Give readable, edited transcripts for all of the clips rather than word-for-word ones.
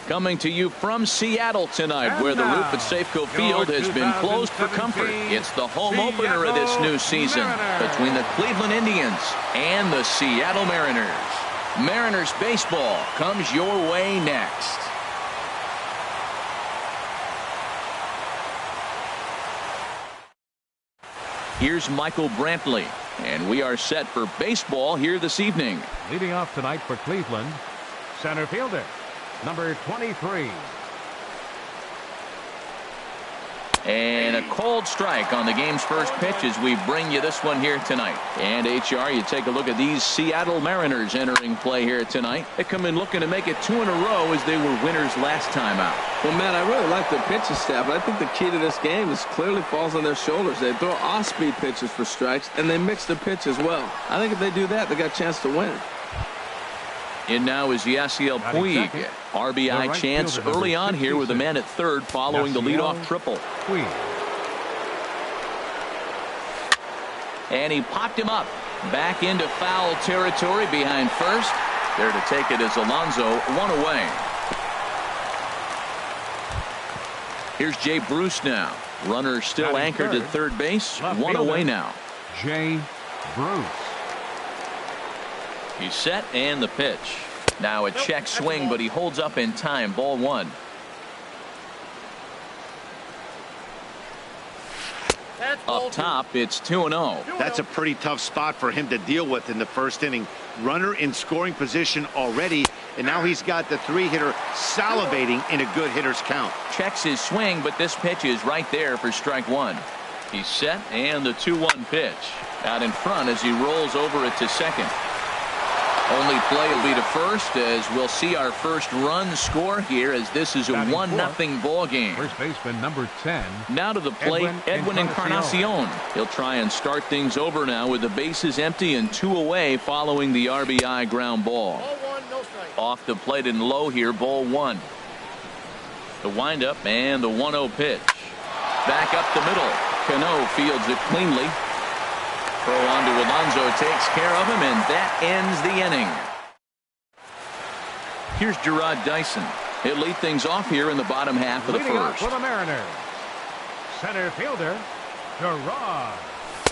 Coming to you from Seattle tonight, where the roof at Safeco Field has been closed for comfort. It's the home opener of this new season between the Cleveland Indians and the Seattle Mariners. Mariners baseball comes your way next. Here's Michael Brantley, and we are set for baseball here this evening. Leading off tonight for Cleveland, center fielder, number 23. And a cold strike on the game's first pitch as we bring you this one here tonight. And HR, you take a look at these Seattle Mariners entering play here tonight. They come in looking to make it 2 in a row as they were winners last time out. Well, Matt, I really like the pitching staff, but I think the key to this game is clearly falls on their shoulders. They throw off-speed pitches for strikes, and they mix the pitch as well. I think if they do that, they got a chance to win. In now is Yasiel Puig. RBI chance early on here with a man at third following the leadoff triple. And he popped him up. Back into foul territory behind first. There to take it is Alonso, 1 away. Here's Jay Bruce now. Runner still anchored at third base. 1 away now. Jay Bruce. He's set and the pitch. Now a check swing, but he holds up in time. Ball 1. Up top, it's 2-0. That's a pretty tough spot for him to deal with in the first inning. Runner in scoring position already, and now he's got the 3-hitter salivating in a good hitter's count. Checks his swing, but this pitch is right there for strike 1. He's set and the 2-1 pitch. Out in front as he rolls over it to second. Only play will be to first as we'll see our first run score here as this is a 1-0 ball game. First baseman number 10. Now to the plate, Edwin Encarnacion. He'll try and start things over now with the bases empty and 2 away following the RBI ground ball. Off the plate and low here, ball 1. The windup and the 1-0 pitch. Back up the middle. Cano fields it cleanly. Throw on to Alonso, takes care of him, and that ends the inning. Here's Gerard Dyson. He'll lead things off here in the bottom half of the first. For the Mariners, center fielder, Gerard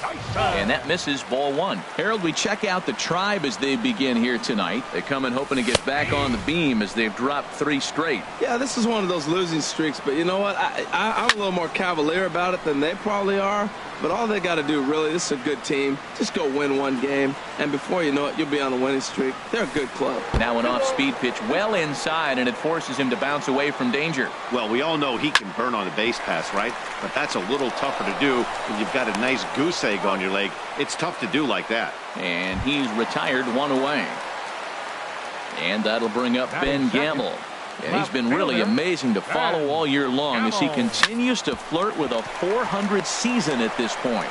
Dyson. And that misses, ball 1. Harold, we check out the Tribe as they begin here tonight. They come in hoping to get back on the beam as they've dropped 3 straight. Yeah, this is one of those losing streaks, but you know what? I'm a little more cavalier about it than they probably are. But all they got to do, really, this is a good team. Just go win 1 game, and before you know it, you'll be on a winning streak. They're a good club. Now an off-speed pitch well inside, and it forces him to bounce away from danger. Well, we all know he can burn on a base pass, right? But that's a little tougher to do when you've got a nice goose egg on your leg. It's tough to do like that. And he's retired 1 away. And that'll bring up Ben Gamble. And he's been really amazing to follow all year long as he continues to flirt with a 400 season at this point.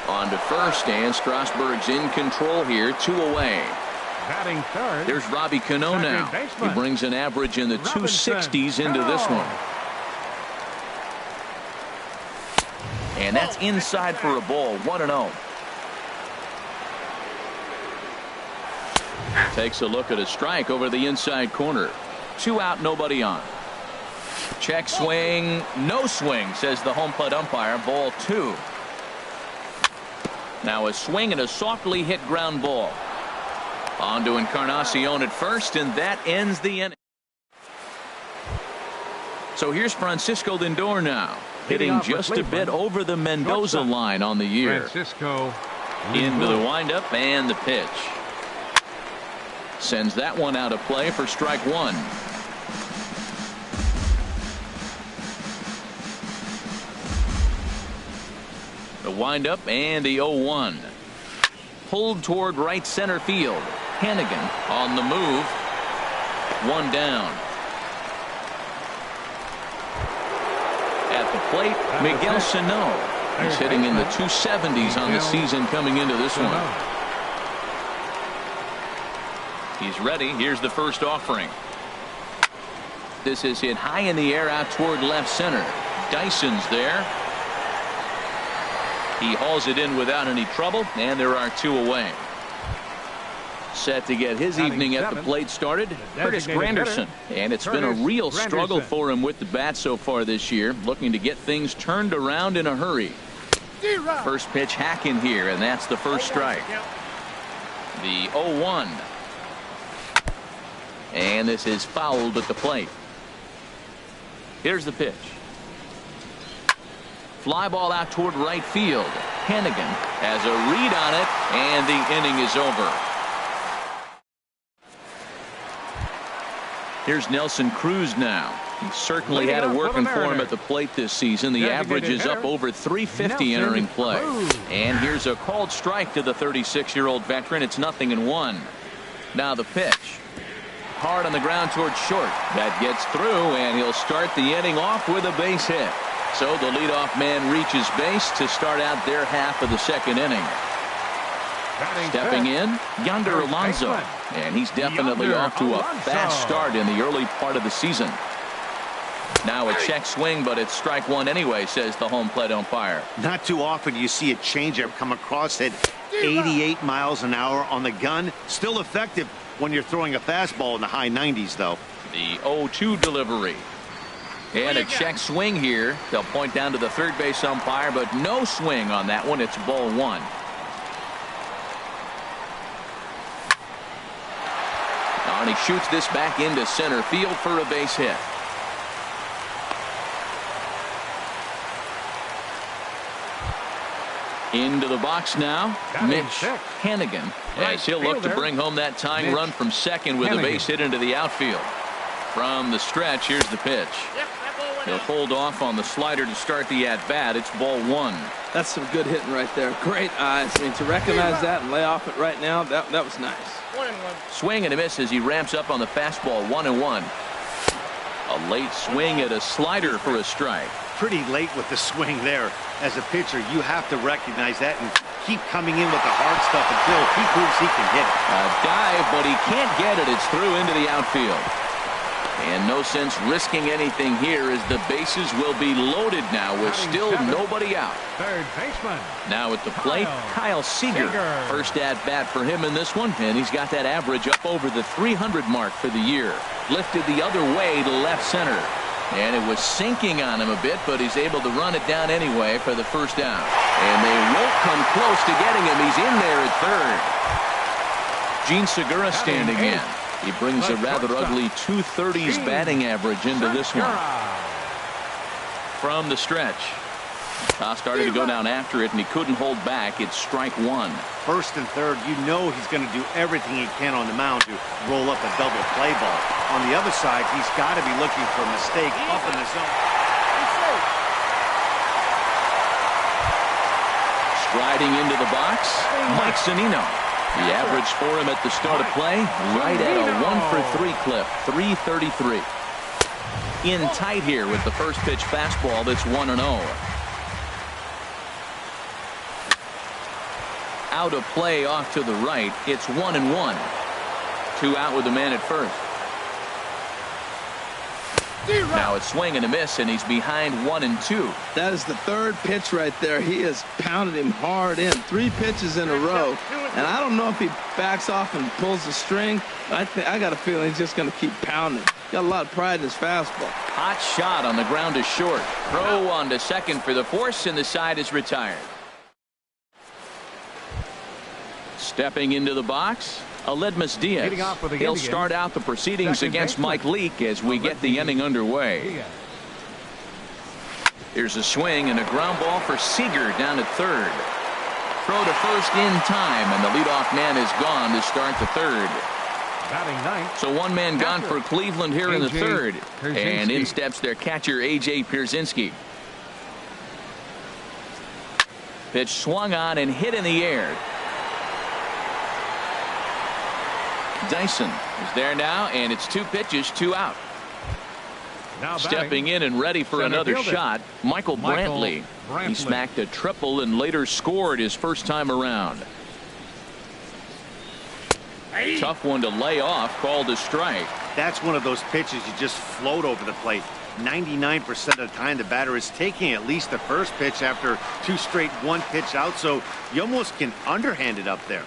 On to first, and Strasburg's in control here, 2 away. Batting third. There's Robbie Cano now. He brings an average in the 260s into this one. And that's inside for a ball, 1-0. Takes a look at a strike over the inside corner. 2 out, nobody on. Check swing, no swing, says the home plate umpire. Ball 2. Now a swing and a softly hit ground ball. On to Encarnacion at first, and that ends the inning. So here's Francisco Lindor now, hitting just a bit over the Mendoza line on the year. Francisco into the windup and the pitch. Sends that one out of play for strike 1. The windup and the 0-1. Pulled toward right center field. Hannigan on the move. 1 down. At the plate, Miguel Sano. He's hitting in the 270s on the season coming into this one. He's ready. Here's the first offering. This is hit high in the air out toward left center. Dyson's there. He hauls it in without any trouble, and there are 2 away. Set to get his Batting evening at the seventh, plate started, Curtis designated Granderson. hitter, And it's been a Curtis real struggle Granderson. for him with the bat so far this year, looking to get things turned around in a hurry. First pitch hack in here, and that's the first strike. The 0-1. And this is fouled at the plate. Here's the pitch. Fly ball out toward right field. Hannigan has a read on it, and the inning is over. Here's Nelson Cruz now. He certainly had it working for him at the plate this season. The average is up over 350 entering play. And here's a called strike to the 36-year-old veteran. It's 0-1. Now the pitch. Hard on the ground towards short. That gets through, and he'll start the inning off with a base hit. So the leadoff man reaches base to start out their half of the second inning. Stepping in, Yonder Alonso. And he's definitely off to a fast start in the early part of the season. Now a check swing, but it's strike one anyway, says the home plate umpire. Not too often you see a changeup come across at 88 miles an hour on the gun. Still effective when you're throwing a fastball in the high 90s, though. The 0-2 delivery. And a check swing here. They'll point down to the third base umpire, but no swing on that one. It's ball one. And he shoots this back into center field for a base hit. Into the box now, Mitch Hannigan, as he'll look to bring home that tying run from second with a base hit into the outfield. From the stretch, here's the pitch. He'll hold off on the slider to start the at-bat. It's ball one. That's some good hitting right there. Great eyes. I mean, to recognize that and lay off it right now, that was nice. 1-1. Swing and a miss as he ramps up on the fastball. 1-1. A late swing at a slider for a strike. Pretty late with the swing there. As a pitcher, you have to recognize that and keep coming in with the hard stuff until he proves he can hit it. A dive, but he can't get it. It's through into the outfield. And no sense risking anything here as the bases will be loaded now with still nobody out. Third baseman. Now at the plate, Kyle Seager. First at bat for him in this one, and he's got that average up over the 300 mark for the year. Lifted the other way to left center. And it was sinking on him a bit, but he's able to run it down anyway for the first down. And they won't come close to getting him. He's in there at third. Gene Segura standing in. He brings a rather ugly 230s batting average into this one. From the stretch. Started to go down after it, and he couldn't hold back. It's strike one. First and third, you know he's going to do everything he can on the mound to roll up a double play ball. On the other side, he's got to be looking for a mistake up in the zone. Striding into the box, Mike Zunino. The average for him at the start of play, right at a 1-for-3 clip, 333. In tight here with the first pitch fastball that's 1-0. Out of play off to the right. It's 1-1. 2 out with the man at first. Now it's swing and a miss, and he's behind 1-2. That is the third pitch right there. He has pounded him hard in. 3 pitches in a row. And I don't know if he backs off and pulls the string. I got a feeling he's just going to keep pounding. Got a lot of pride in his fastball. Hot shot on the ground to short. Throw on to second for the force, and the side is retired. Stepping into the box, Aledmus Diaz. He'll start out the proceedings against Mike Leake as we get the inning underway. Here's a swing and a ground ball for Seager down at third. Throw to first in time, and the leadoff man is gone to start the third. So one man gone for Cleveland here in the third. And in steps their catcher, A.J. Pierzynski. Pitch swung on and hit in the air. Dyson is there now, and it's 2 pitches, 2 out. Stepping in and ready for another shot, Michael Brantley. He smacked a triple and later scored his first time around. Tough one to lay off, called a strike. That's one of those pitches you just float over the plate. 99% of the time the batter is taking at least the first pitch after 2 straight 1-pitch out, so you almost can underhand it up there.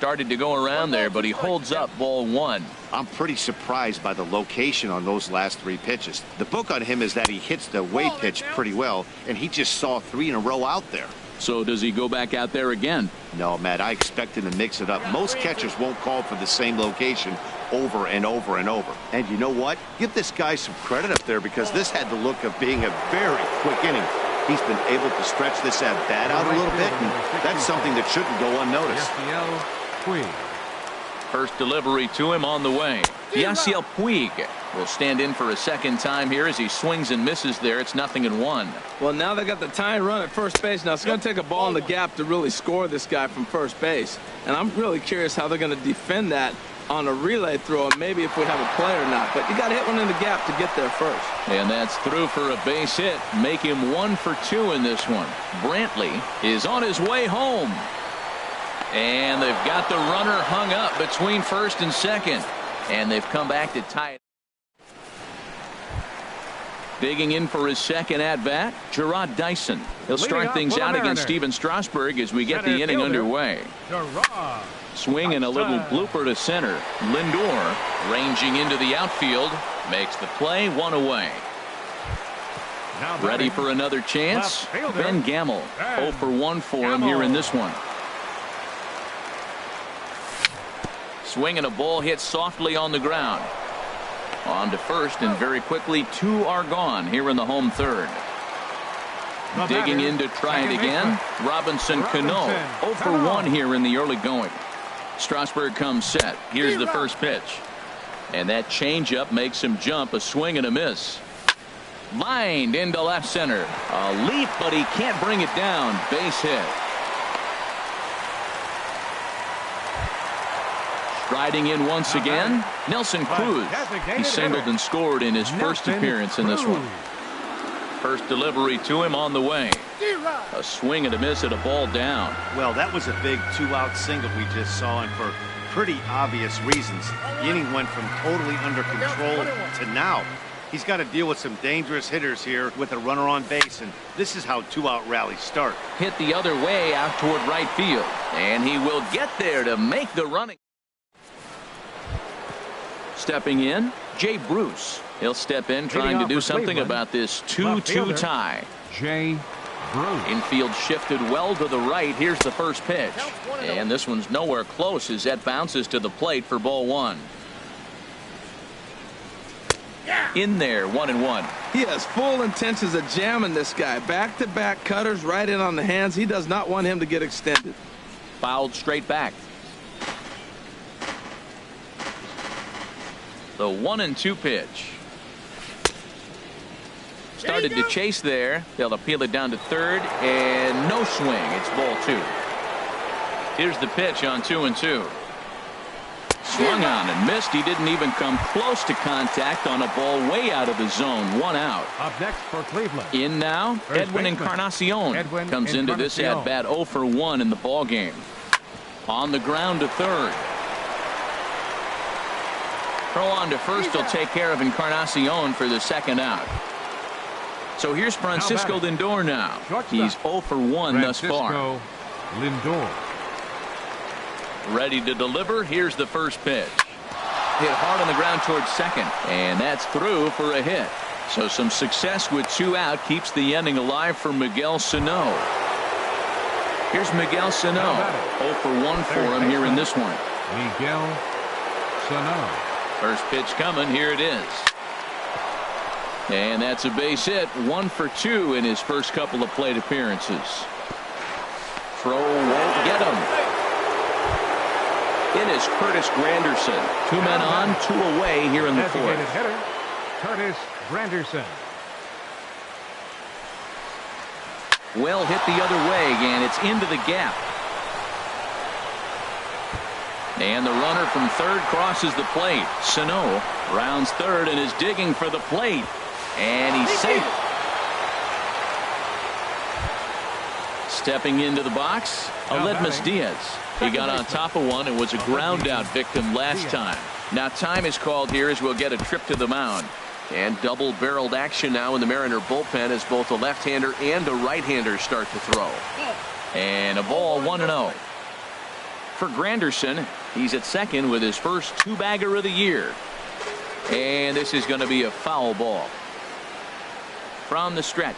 started to go around there, but he holds up ball one. I'm pretty surprised by the location on those last 3 pitches. The book on him is that he hits the away pitch pretty well, and he just saw 3 in a row out there. So does he go back out there again? No, Matt, I expect him to mix it up. Most catchers won't call for the same location over and over and over. And you know what? Give this guy some credit up there, because this had the look of being a very quick inning. He's been able to stretch this at-bat out a little bit, and that's something that shouldn't go unnoticed. First delivery to him on the way. Yasiel Puig will stand in for a second time here as he swings and misses there. It's 0-1. Well, now they got the tying run at first base. Now it's going to take a ball in the gap to really score this guy from first base. And I'm really curious how they're going to defend that on a relay throw, and maybe if we have a play or not. But you got to hit one in the gap to get there first. And that's through for a base hit. Make him 1 for 2 in this one. Brantley is on his way home. And they've got the runner hung up between first and second. And they've come back to tie it. Digging in for his second at-bat, Gerard Dyson. He'll start things out against Steven Strasburg as we get the inning underway. Swing and a little blooper to center. Lindor ranging into the outfield. Makes the play, 1 away. Ready for another chance. Ben Gamel. 0 for 1 for him here in this one. Swing and a ball hit softly on the ground. On to first, and very quickly 2 are gone here in the home third. Digging in to try it again. Robinson Cano. 0 for 1 here in the early going. Strasburg comes set. Here's the first pitch. And that changeup makes him jump. A swing and a miss. Lined into left center. A leap, but he can't bring it down. Base hit. Striding in once again, Nelson Cruz. He singled and scored in his first appearance in this one. First delivery to him on the way. A swing and a miss at a ball down. Well, that was a big 2-out single we just saw, and for pretty obvious reasons. The inning went from totally under control to now. He's got to deal with some dangerous hitters here with a runner on base, and this is how 2-out rallies start. Hit the other way out toward right field, and he will get there to make the running. Stepping in, Jay Bruce. He'll step in trying to do something about this 2-2 tie. Jay Bruce. Infield shifted well to the right. Here's the first pitch. And this one's nowhere close as that bounces to the plate for ball 1. In there, 1-1. He has full intentions of jamming this guy. Back-to-back cutters right in on the hands. He does not want him to get extended. Fouled straight back. The 1-2 pitch. Started to chase there. They'll appeal it down to third, and no swing. It's ball 2. Here's the pitch on 2-2. Swung on and missed. He didn't even come close to contact on a ball way out of the zone. 1 out. Up next for Cleveland. In now, Edwin Encarnacion comes into this at-bat 0 for 1 in the ball game. On the ground to third. Throw on to first will take care of Encarnacion for the second out. So here's Francisco Lindor now. He's 0 for 1 thus far. Lindor. Ready to deliver. Here's the first pitch. Hit hard on the ground towards second, and that's through for a hit. So some success with 2 out keeps the inning alive for Miguel Sano. Here's Miguel Sano. 0 for 1 for him here in this one. Miguel Sano. First pitch coming. Here it is. And that's a base hit. 1 for 2 in his first couple of plate appearances. Throw won't get him. It is Curtis Granderson. 2 men on, 2 away here in the fourth. Hitter, Curtis Granderson. Well hit the other way, and it's into the gap. And the runner from third crosses the plate. Sano rounds third and is digging for the plate. And he's safe. Stepping into the box, Aledmus Diaz. He got on top of one and was a ground out victim last time. Now time is called here as we'll get a trip to the mound. And double-barreled action now in the Mariner bullpen as both a left-hander and a right-hander start to throw. And a ball 1-0. For Granderson, he's at second with his first two-bagger of the year. And this is going to be a foul ball. From the stretch.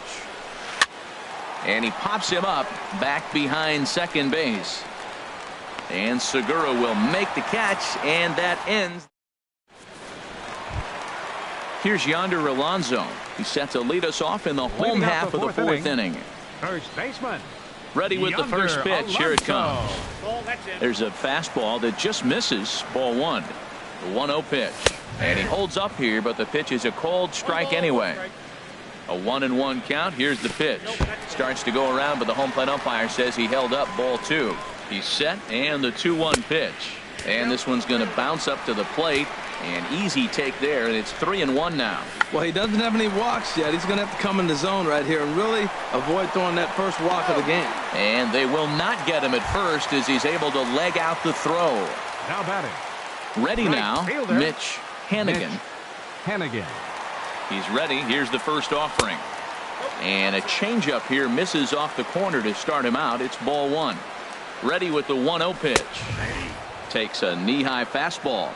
And he pops him up back behind second base. And Segura will make the catch, and that ends. Here's Yonder Alonso. He's set to lead us off in the home half of the fourth inning. First baseman. Ready with the first pitch. Here it comes. There's a fastball that just misses. Ball one. The 1-0 pitch. And he holds up here, but the pitch is a cold strike anyway. A 1-1 count. Here's the pitch. Starts to go around, but the home plate umpire says he held up. Ball two. He's set, and the 2-1 pitch. And this one's going to bounce up to the plate. An easy take there, and it's 3-1 now. Well, he doesn't have any walks yet. He's going to have to come in the zone right here and really avoid throwing that first walk of the game. And they will not get him at first as he's able to leg out the throw. Now batting. Ready Right now, fielder. Mitch Hannigan. Hannigan. He's ready. Here's the first offering. And a changeup here misses off the corner to start him out. It's ball one. Ready with the 1-0 pitch. Takes a knee-high fastball.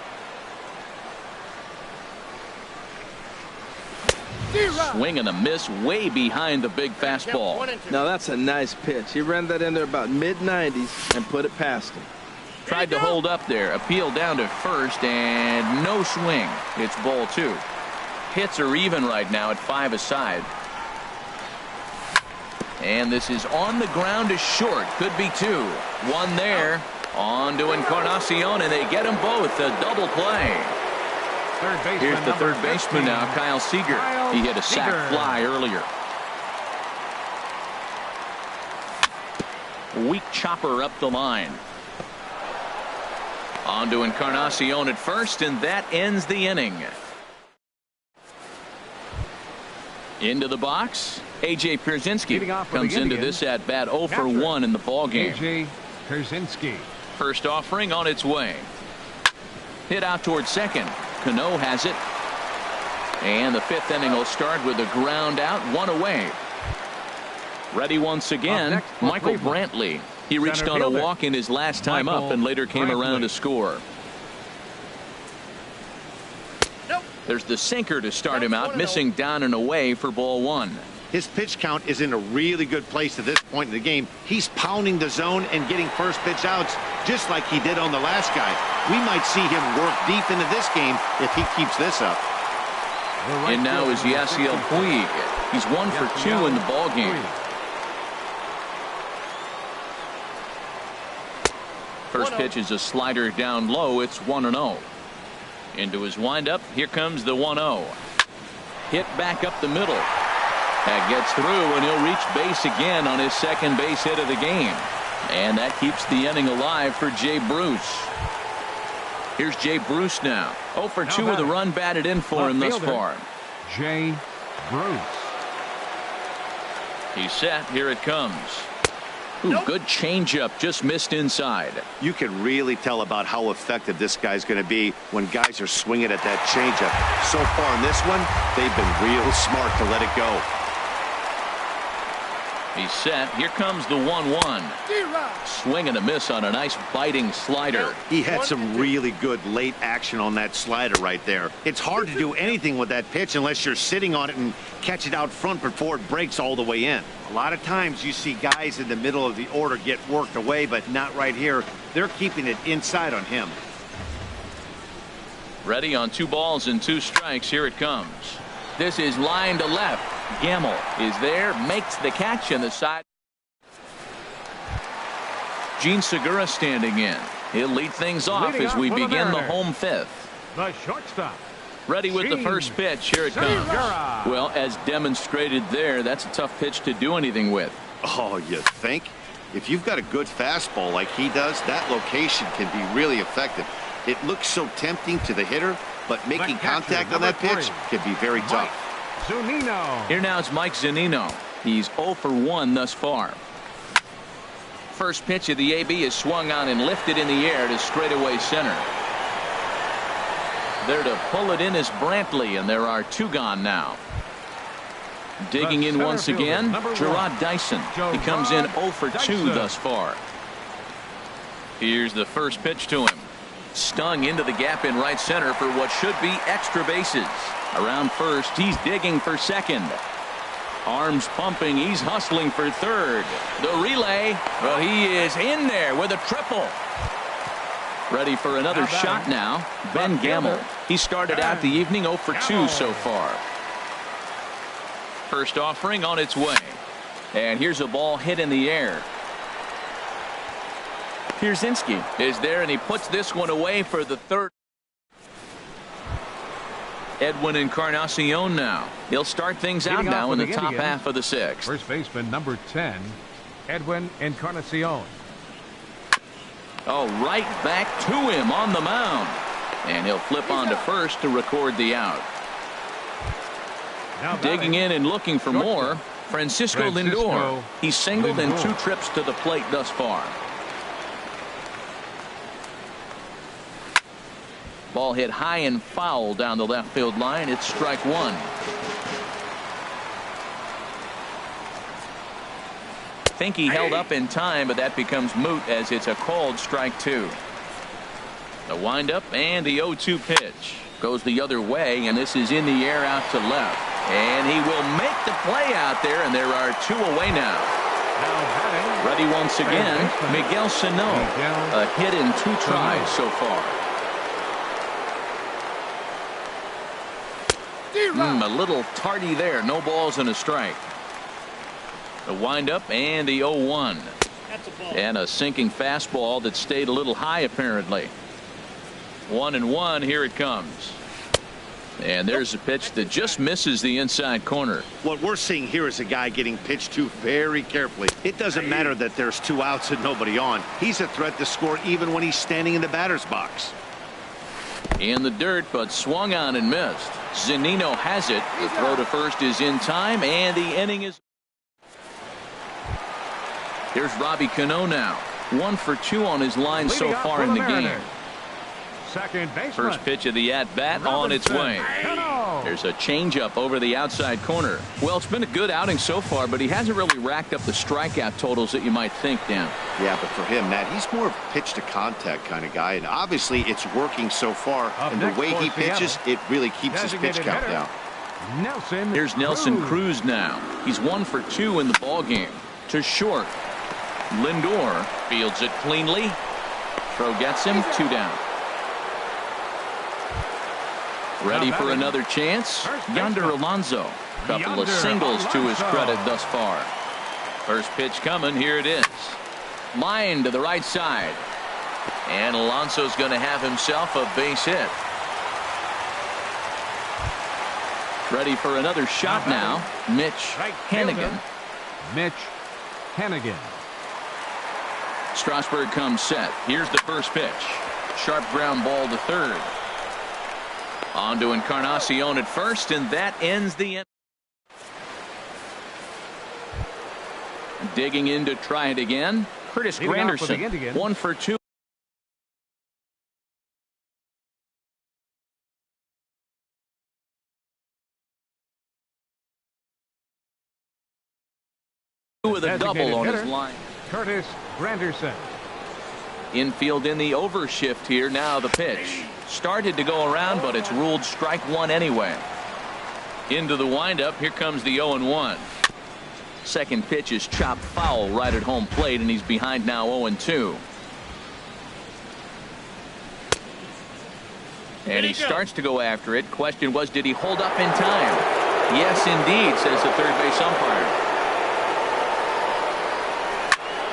Swing and a miss way behind the big fastball. Now that's a nice pitch. He ran that in there about mid-90s and put it past him. Tried to hold up there. Appeal down to first and no swing. It's ball two. Hits are even right now at 5 aside. And this is on the ground to short. Could be two. One there. On to Encarnacion, and they get them both. A double play. Here's the third baseman now, Kyle Seager. He hit a sac fly earlier. Weak chopper up the line. On to Encarnacion at first, and that ends the inning. Into the box, A.J. Pierzynski comes into this at bat 0 for 1 in the ball game. A.J. Pierzynski. First offering on its way. Hit out towards second. Cano has it. And the fifth inning will start with a ground out, one away. Ready once again, Michael Brantley. He reached on a walk in his last time up and later came around to score. There's the sinker to start him out, missing down and away for ball one. His pitch count is in a really good place at this point in the game. He's pounding the zone and getting first pitch outs just like he did on the last guy. We might see him work deep into this game if he keeps this up. And now is Yasiel Puig. He's 1 for 2 in the ball game. First pitch is a slider down low. It's 1-0. Into his windup. Here comes the 1-0. Hit back up the middle. That gets through, and he'll reach base again on his second base hit of the game. And that keeps the inning alive for Jay Bruce. Here's Jay Bruce now. 0 for 2 with a run batted in for him thus far. Jay Bruce. He's set. Here it comes. Ooh, good changeup, just missed inside. You can really tell about how effective this guy's going to be when guys are swinging at that changeup. So far in this one, they've been real smart to let it go. He's set. Here comes the 1-1. Swing and a miss on a nice biting slider. He had some really good late action on that slider right there. It's hard to do anything with that pitch unless you're sitting on it and catch it out front before it breaks all the way in. A lot of times you see guys in the middle of the order get worked away, but not right here. They're keeping it inside on him. Ready on 2 balls and 2 strikes. Here it comes. This is line to left. Gamble is there, makes the catch, and the side. Gene Segura standing in. He'll lead things off as we begin the home fifth. The shortstop. Ready with the first pitch. Here it comes. Well, as demonstrated there, that's a tough pitch to do anything with. Oh, you think? If you've got a good fastball like he does, that location can be really effective. It looks so tempting to the hitter, but making contact on that pitch can be very tough. Zunino. Here now it's Mike Zunino. He's 0 for 1 thus far. First pitch of the AB is swung on and lifted in the air to straightaway center. There to pull it in is Brantley, and there are 2 gone now. Digging in once again, Gerard Dyson. He comes in 0 for 2 thus far. Here's the first pitch to him. Stung into the gap in right center for what should be extra bases. Around first, he's digging for second. Arms pumping, he's hustling for third. The relay, well, he is in there with a triple. Ready for another shot now. Ben Gamble. He started out the evening 0 for 2 so far. First offering on its way. And here's a ball hit in the air. Pierzynski is there, and he puts this one away for the third. Edwin Encarnacion now. He'll start things out now in the top half of the sixth. First baseman number 10, Edwin Encarnacion. Oh, right back to him on the mound. And he'll flip on to first to record the out. Digging in and looking for more, Francisco Lindor. He's singled in 2 trips to the plate thus far. Ball hit high and foul down the left field line. It's strike 1. Think he held up in time, but that becomes moot as it's a called strike 2. The windup and the 0-2 pitch goes the other way, and this is in the air out to left, and he will make the play out there, and there are 2 away now. Ready once again, Miguel Sano. A hit in 2 tries so far. A little tardy there. No balls and a strike. The windup and the 0-1. And a sinking fastball that stayed a little high apparently. 1-1. Here it comes. And there's a pitch that just misses the inside corner. What we're seeing here is a guy getting pitched to very carefully. It doesn't matter that there's 2 outs and nobody on. He's a threat to score even when he's standing in the batter's box. In the dirt, but swung on and missed. Zunino has it. The throw to first is in time, and the inning is. Here's Robbie Cano now. 1 for 2 on his line so far in the game. Second baseman. First pitch of the at-bat on its way. There's a changeup over the outside corner. Well, it's been a good outing so far, but he hasn't really racked up the strikeout totals that you might think, Dan. Yeah, but for him, Matt, he's more of a pitch-to-contact kind of guy, and obviously it's working so far. And the way he pitches, it really keeps his pitch count down. Here's Nelson Cruz now. He's 1 for 2 in the ballgame. To short. Lindor fields it cleanly. Throw gets him. 2 down. Ready for another chance. Yonder Alonso. Couple of singles to his credit thus far. First pitch coming. Here it is. Line to the right side. And Alonso's going to have himself a base hit. Ready for another shot now. Mitch Hanigan. Mitch Hanigan. Strasburg comes set. Here's the first pitch. Sharp ground ball to third. On to Encarnacion at first, and that ends the inning. Digging in to try it again. Curtis Granderson. 1 for 2. With a double on his line. Curtis Granderson. Infield in the overshift here. Now the pitch. Started to go around, but it's ruled strike 1 anyway. Into the windup. Here comes the 0-1. Second pitch is chopped foul right at home plate, and he's behind now 0-2. And he starts to go after it. Question was, did he hold up in time? Yes, indeed, says the third base umpire.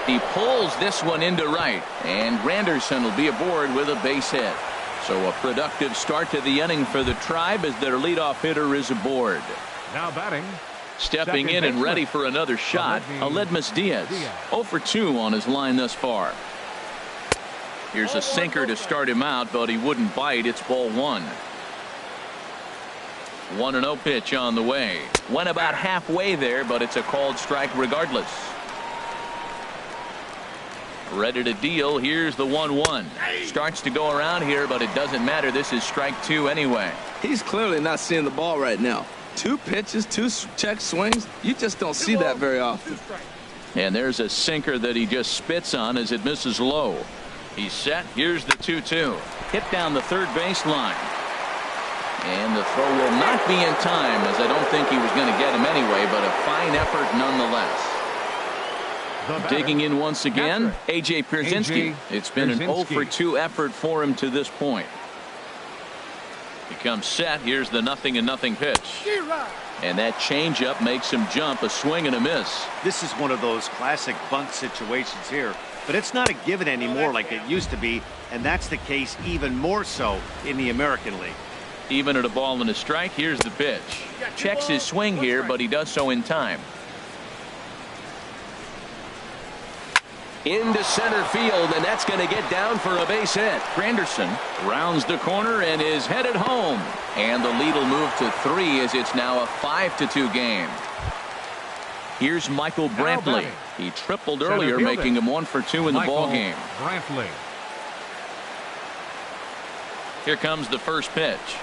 He pulls this one into right, and Granderson will be aboard with a base hit. So a productive start to the inning for the Tribe as their leadoff hitter is aboard. Now batting. Stepping in and ready for another shot, Aledmus Diaz. 0 for 2 on his line thus far. Here's a sinker to start him out, but he wouldn't bite. It's ball 1. 1-0 pitch on the way. Went about halfway there, but it's a called strike regardless. Ready to deal. Here's the 1-1. Starts to go around here, but it doesn't matter. This is strike 2 anyway. He's clearly not seeing the ball right now. 2 pitches, 2 check swings. You just don't see that very often. And there's a sinker that he just spits on as it misses low. He's set. Here's the 2-2. Hit down the third baseline. And the throw will not be in time, as I don't think he was going to get him anyway, but a fine effort nonetheless. Digging in once again, A.J. Pierzynski. It's been an 0-for-2 effort for him to this point. He comes set. Here's the 0-0 pitch. And that changeup makes him jump. A swing and a miss. This is one of those classic bunt situations here, but it's not a given anymore like it used to be, and that's the case even more so in the American League. Even at a ball and a strike, here's the pitch. Checks his swing here, but he does so in time. Into center field, and that's going to get down for a base hit. Granderson rounds the corner and is headed home. And the lead will move to 3 as it's now a 5-2 game. Here's Michael Brantley. He tripled earlier, making him 1 for 2 in the ball game. Brantley. Here comes the first pitch.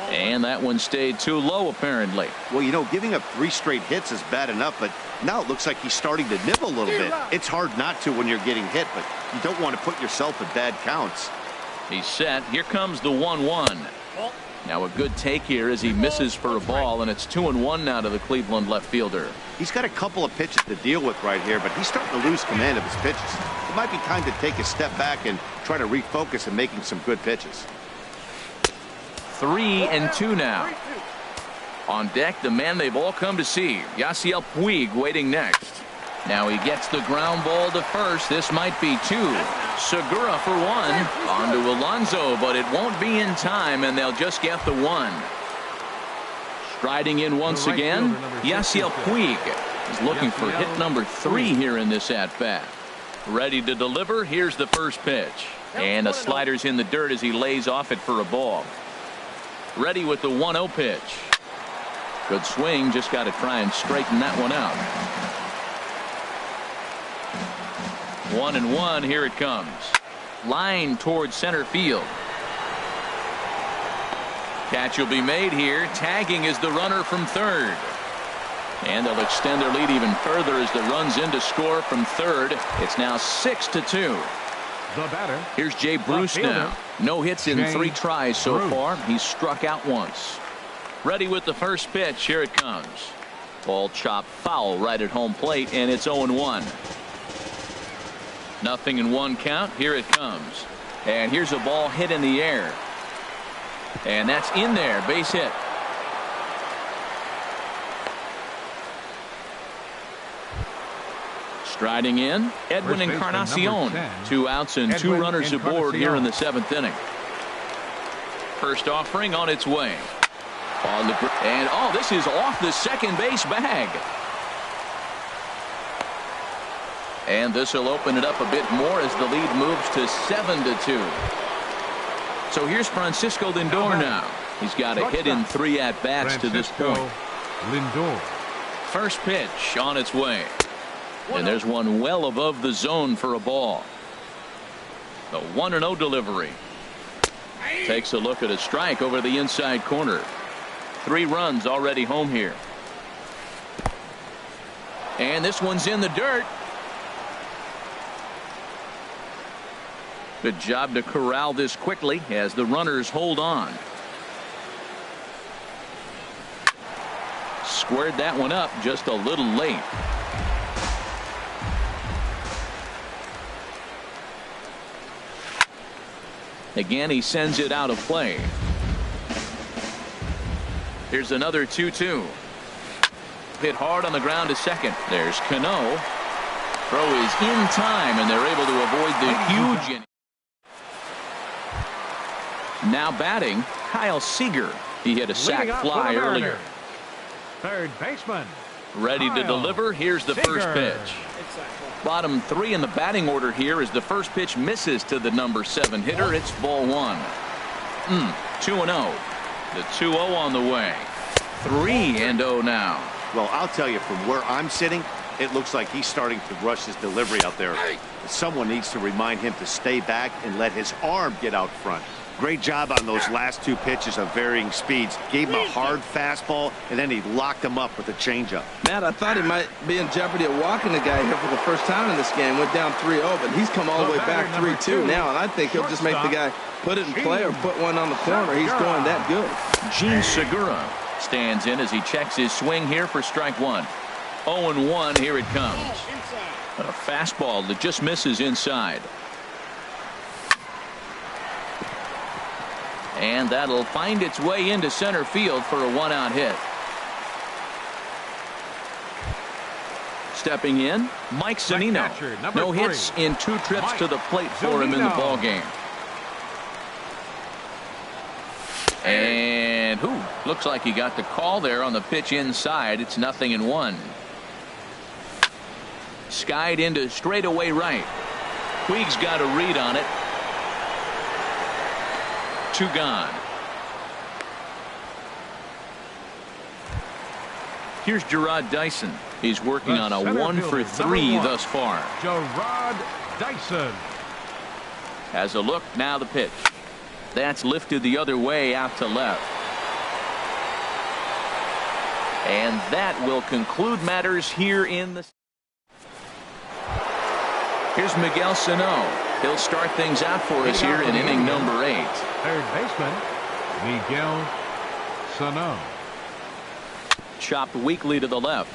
And that one stayed too low, apparently. Well, you know, giving up 3 straight hits is bad enough, but now it looks like he's starting to nibble a little bit. It's hard not to when you're getting hit, but you don't want to put yourself in bad counts. He's set. Here comes the 1-1. Now a good take here as he misses for a ball, and it's 2-1 now to the Cleveland left fielder. He's got a couple of pitches to deal with right here, but he's starting to lose command of his pitches. It might be time to take a step back and try to refocus and making some good pitches. 3-2 now. On deck, the man they've all come to see, Yasiel Puig, waiting next. Now he gets the ground ball to first. This might be 2. Segura for 1. On to Alonso, but it won't be in time, and they'll just get the 1. Striding in once again, Yasiel Puig is looking for hit number 3 here in this at-bat. Ready to deliver. Here's the first pitch. And the slider's in the dirt as he lays off it for a ball. Ready with the 1-0 pitch. Good swing. Just got to try and straighten that one out. 1-1. Here it comes. Line towards center field. Catch will be made here. Tagging is the runner from third. And they'll extend their lead even further as the runs in to score from third. It's now 6-2. The batter. Here's Jay Bruce now. No hits in 3 tries so far. He's struck out once. Ready with the first pitch. Here it comes. Ball chopped foul right at home plate, and it's 0-1. 0-1 count. Here it comes. And here's a ball hit in the air. And that's in there. Base hit. Striding in, Edwin Encarnacion. 2 outs and 2 runners aboard here in the 7th inning. First offering on its way. And this is off the second base bag. And this will open it up a bit more as the lead moves to 7-2. So here's Francisco Lindor now. He's got a hit in 3 at-bats to this point. Lindor. First pitch on its way. And there's one well above the zone for a ball. The 1-0 delivery. Takes a look at a strike over the inside corner. 3 runs already home here. And this one's in the dirt. Good job to corral this quickly as the runners hold on. Squared that one up just a little late. Again, he sends it out of play. Here's another 2-2. Hit hard on the ground to second. There's Cano. Throw is in time, and they're able to avoid the huge. Now batting, Kyle Seager. He hit a sac fly earlier. Third baseman. Ready to deliver. Here's the first pitch. Bottom 3 in the batting order here as the first pitch misses to the number 7 hitter. It's ball 1. 2-0. The 2-0 on the way. 3-0 now. Well, I'll tell you, from where I'm sitting, it looks like he's starting to rush his delivery out there. Someone needs to remind him to stay back and let his arm get out front. Great job on those last two pitches of varying speeds. Gave him a hard fastball, and then he locked him up with a changeup. Matt, I thought he might be in jeopardy of walking the guy here for the first time in this game. Went down 3-0, but he's come all the way back 3-2 now, and I think he'll just make the guy put it in play or put one on the corner. He's going that good. Gene Segura stands in as he checks his swing here for strike one. 0-1, here it comes. A fastball that just misses inside. And that'll find its way into center field for a one-out hit. Stepping in, Mike Zunino. No hits in 2 trips to the plate for him in the ballgame. And looks like he got the call there on the pitch inside. It's 0-1. Skied into straightaway right. Puig's got a read on it. 2 gone. Here's Gerard Dyson. He's working on a 1 for 3 thus far. Gerard Dyson has a look. Now the pitch. That's lifted the other way out to left. And that will conclude matters here in the. Here's Miguel Sano. He'll start things out for us here in inning number 8. Third baseman Miguel Sano. Chopped weakly to the left.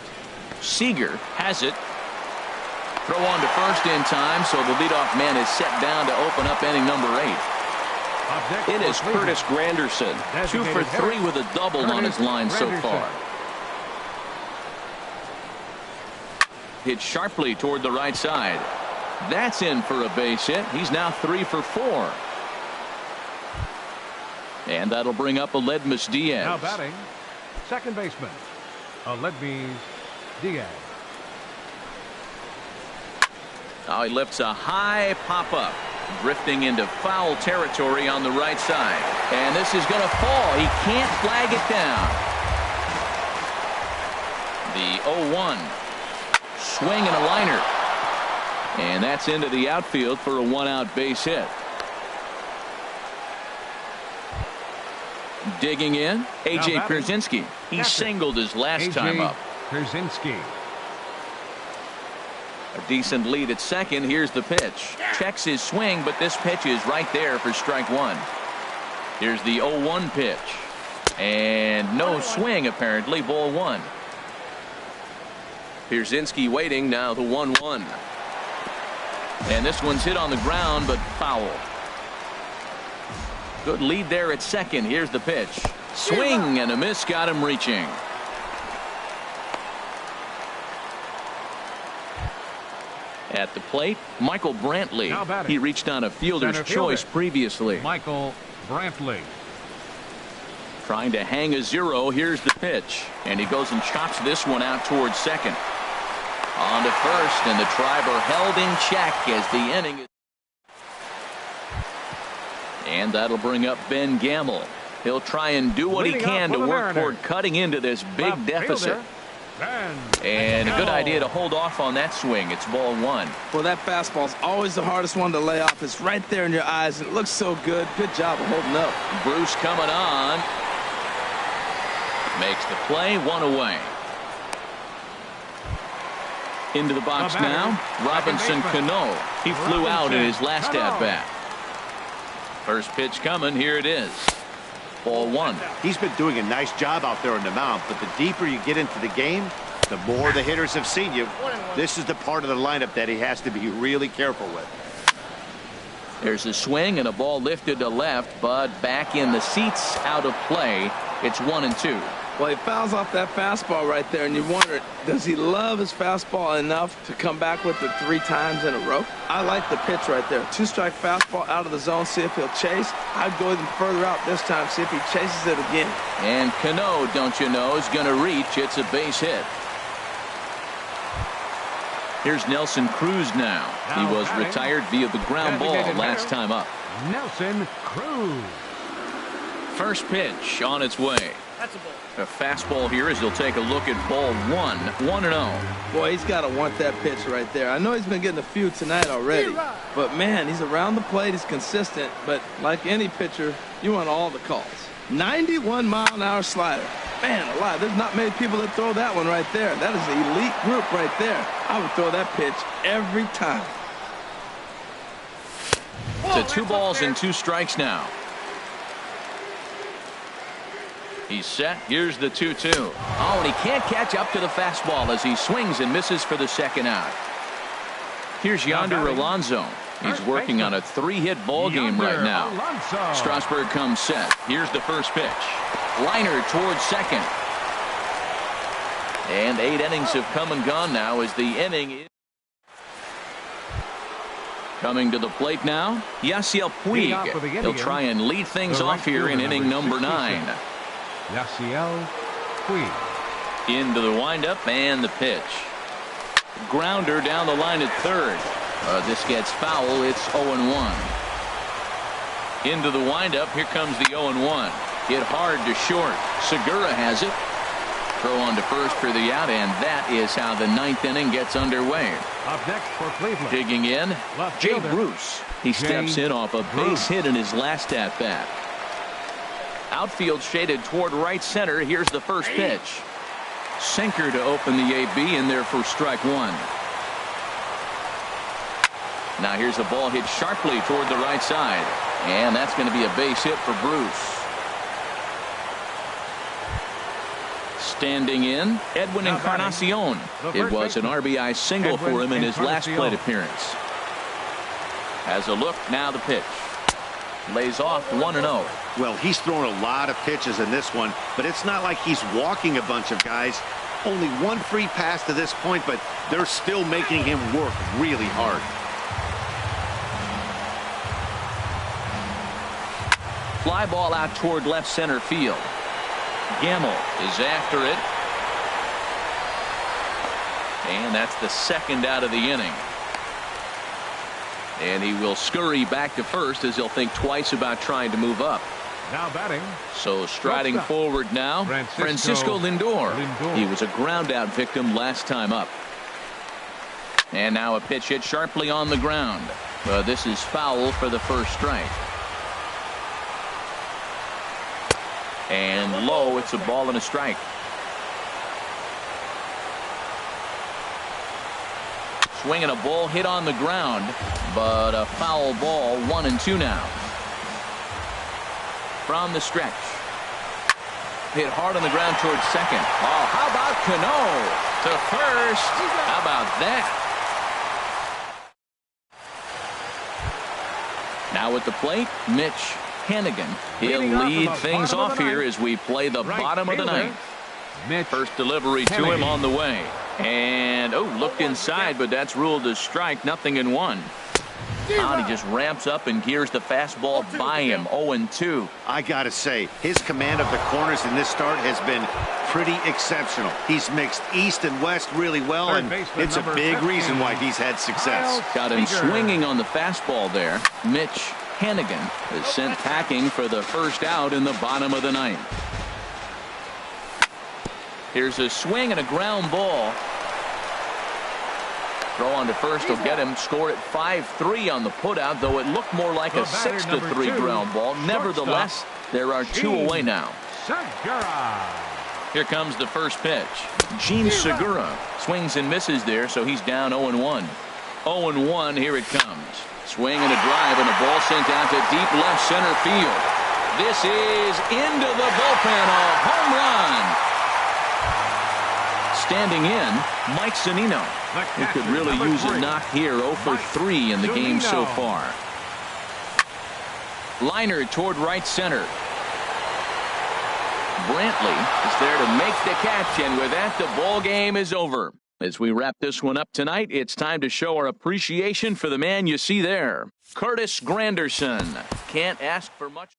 Seager has it. Throw on to first in time, so the leadoff man is set down to open up inning number 8. It is Curtis Granderson. 2 for 3 with a double on his line so far. Hit sharply toward the right side. That's in for a base hit. He's now 3 for 4. And that'll bring up Aledmys Diaz. Now batting, second baseman Aledmys Diaz. Now he lifts a high pop-up, drifting into foul territory on the right side. And this is going to fall. He can't flag it down. The 0-1. Swing and a liner. And that's into the outfield for a one-out base hit. Digging in, A.J. Pierzynski. He singled his last time up. Pierzynski. A decent lead at second. Here's the pitch. Checks his swing, but this pitch is right there for strike one. Here's the 0-1 pitch. And no swing, apparently. Ball one. Pierzynski waiting. Now the 1-1. And this one's hit on the ground, but foul. Good lead there at second. Here's the pitch. Swing and a miss. Got him reaching. At the plate, Michael Brantley. He reached on a fielder's choice previously. Michael Brantley. Trying to hang a 0. Here's the pitch. And he goes and chops this one out towards second. On to first, and the Triber held in check as the inning is. And that'll bring up Ben Gamble. He'll try and do what he can to work toward cutting into this big deficit. And a good idea to hold off on that swing. It's ball one. Well, that fastball's always the hardest one to lay off. It's right there in your eyes, and it looks so good. Good job of holding up. Bruce coming on. Makes the play, 1 away. Into the box now, Robinson Cano. He flew out in his last at-bat. First pitch coming, here it is. Ball one. He's been doing a nice job out there on the mound, but the deeper you get into the game, the more the hitters have seen you. This is the part of the lineup that he has to be really careful with. There's a swing and a ball lifted to left, but back in the seats, out of play. It's 1-2. Well, he fouls off that fastball right there, and you wonder, does he love his fastball enough to come back with it 3 times in a row? I like the pitch right there. 2-strike fastball out of the zone, see if he'll chase. I'd go even further out this time, see if he chases it again. And Cano, don't you know, is going to reach. It's a base hit. Here's Nelson Cruz now. He was retired via the ground ball last time up. Nelson Cruz. First pitch on its way. A fastball here as he'll take a look at ball one. 1-0. Boy, he's got to want that pitch right there. I know he's been getting a few tonight already, but man, he's around the plate. He's consistent, but like any pitcher, you want all the calls. 91-mile-an-hour slider. Man alive, there's not many people that throw that one right there. That is an elite group right there. I would throw that pitch every time. It's 2 balls and 2 strikes now. He's set. Here's the 2-2. Oh, and he can't catch up to the fastball as he swings and misses for the second out. Here's Yonder Alonso. He's working on a 3-hit ball game right now. Strasburg comes set. Here's the first pitch. Liner towards second. And 8 innings have come and gone now as the inning is coming to the plate now. Yasiel Puig. He'll try and lead things off here in inning number 9. Yasiel Puig. Into the windup and the pitch. Grounder down the line at third. This gets foul. It's 0-1. Into the windup. Here comes the 0-1. Hit hard to short. Segura has it. Throw on to first for the out, and that is how the 9th inning gets underway. Up next for Cleveland. Digging in, Jay Bruce. He steps in off a base hit in his last at-bat. Outfield shaded toward right center. Here's the first pitch. Sinker to open the AB in there for strike 1. Now here's a ball hit sharply toward the right side, and that's going to be a base hit for Bruce. Standing in, Edwin Encarnacion. It was an RBI single for him in his last plate appearance. Has a look, now the pitch. Lays off 1-0. Well, he's thrown a lot of pitches in this one, but it's not like he's walking a bunch of guys. Only 1 free pass to this point, but they're still making him work really hard. Fly ball out toward left center field. Gamble is after it. And that's the second out of the inning. And he will scurry back to first as he'll think twice about trying to move up. Now batting. So striding forward now, Francisco Lindor. He was a ground out victim last time up. And now a pitch hit sharply on the ground. This is foul for the first strike. And low, it's a ball and a strike. Swinging a ball hit on the ground, but a foul ball. 1-2 now. From the stretch. Hit hard on the ground towards second. Oh, how about Cano to first? How about that? Now at the plate, Mitch Hannigan. He'll lead things off here as we play the bottom of the ninth. First delivery to him on the way. And, looked inside, but that's ruled a strike. 0-1. Now he just ramps up and gears the fastball by him. 0-2. I got to say, his command of the corners in this start has been pretty exceptional. He's mixed east and west really well, and it's a big reason why he's had success. Got him swinging on the fastball there. Mitch Hannigan is sent packing for the first out in the bottom of the ninth. Here's a swing and a ground ball. Throw on to first will get him. Score at 5-3 on the putout, though it looked more like a 6-3 ground ball. Nevertheless, there are 2 away now. Here comes the first pitch. Gene Segura swings and misses there, so he's down 0-1. 0-1, here it comes. Swing and a drive, and a ball sent out to deep left center field. This is into the bullpen, a home run. Standing in, Mike Zunino. He could really use a knock here. 0 for 3 in the game so far. Liner toward right center. Brantley is there to make the catch, and with that, the ball game is over. As we wrap this one up tonight, it's time to show our appreciation for the man you see there, Curtis Granderson. Can't ask for much.